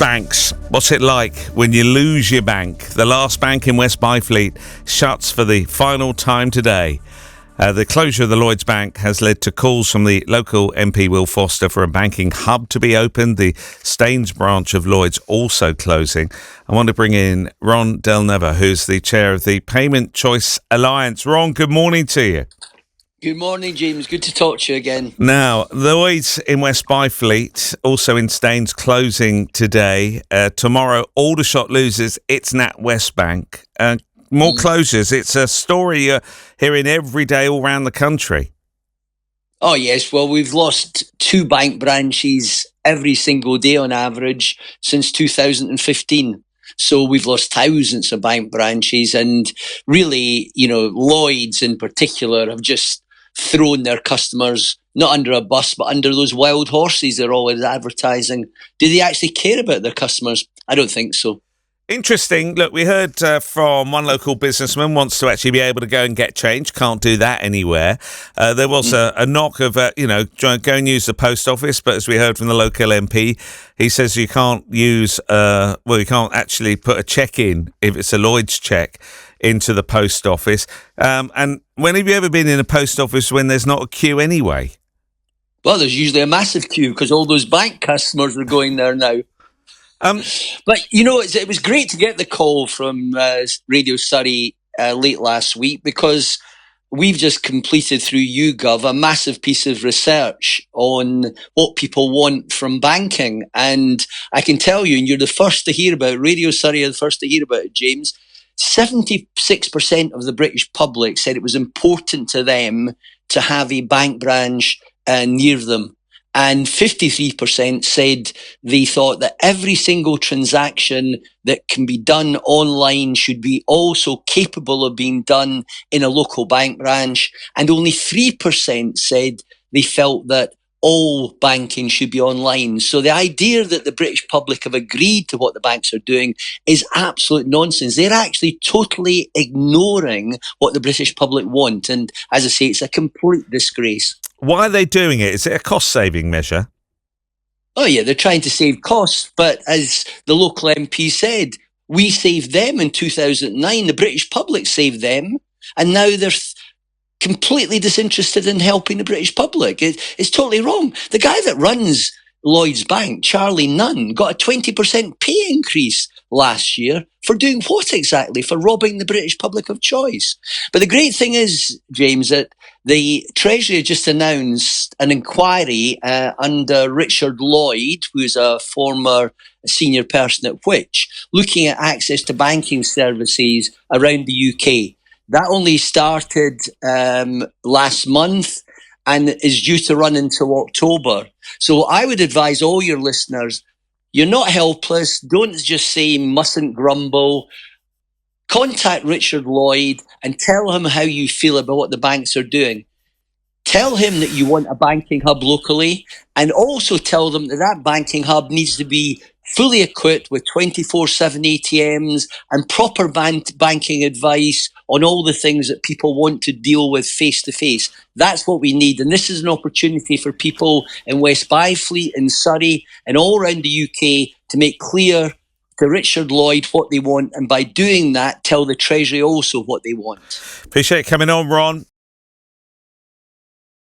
Banks. What's it like when you lose your bank? The last bank in West Byfleet shuts for the final time today. The closure of the Lloyds Bank has led to calls from the local MP Will Foster for a banking hub to be opened. The Staines branch of Lloyds also closing. I want to bring in Ron Delnevo, who's the chair of the Payment Choice Alliance. Ron, good morning to you. Good morning, James. Good to talk to you again. Now, Lloyds in West Byfleet, also in Staines, closing today. Tomorrow, Aldershot loses its NatWest Bank. More closures. It's a story you're hearing every day all around the country. Oh, yes. Well, we've lost 2 bank branches every single day on average since 2015. So we've lost thousands of bank branches, and really, Lloyds in particular have just thrown their customers not under a bus, but under those wild horses they're always advertising. Do they actually care about their customers? I don't think so. Interesting. Look, we heard from one local businessman wants to actually be able to go and get change. Can't do that anywhere. There was a knock of, go and use the post office. But as we heard from the local MP, he says you can't use, you can't actually put a cheque in if it's a Lloyds cheque into the post office. And when have you ever been in a post office when there's not a queue anyway? Well, there's usually a massive queue because all those bank customers are going there now. But, it was great to get the call from Radio Surrey late last week, because we've just completed through YouGov a massive piece of research on what people want from banking. And I can tell you, and you're the first to hear about it, Radio Surrey are the first to hear about it, James, 76% of the British public said it was important to them to have a bank branch near them. And 53% said they thought that every single transaction that can be done online should be also capable of being done in a local bank branch. And only 3% said they felt that all banking should be online. So the idea that the British public have agreed to what the banks are doing is absolute nonsense. They're actually totally ignoring what the British public want. And as I say, it's a complete disgrace. Why are they doing it? Is it a cost-saving measure? Oh, yeah, they're trying to save costs. But as the local MP said, we saved them in 2009. The British public saved them. And now they're completely disinterested in helping the British public. It's totally wrong. The guy that runs Lloyds Bank, Charlie Nunn, got a 20% pay increase last year for doing what exactly? For robbing the British public of choice. But the great thing is, James, that the Treasury just announced an inquiry under Richard Lloyd, who's a former senior person at Which, looking at access to banking services around the UK. That only started last month and is due to run until October. So I would advise all your listeners, you're not helpless. Don't just say mustn't grumble. Contact Richard Lloyd and tell him how you feel about what the banks are doing. Tell him that you want a banking hub locally, and also tell them that that banking hub needs to be fully equipped with 24/7 ATMs and proper banking advice on all the things that people want to deal with face-to-face. That's what we need. And this is an opportunity for people in West Byfleet, in Surrey, and all around the UK to make clear to Richard Lloyd what they want. And by doing that, tell the Treasury also what they want. Appreciate coming on, Ron.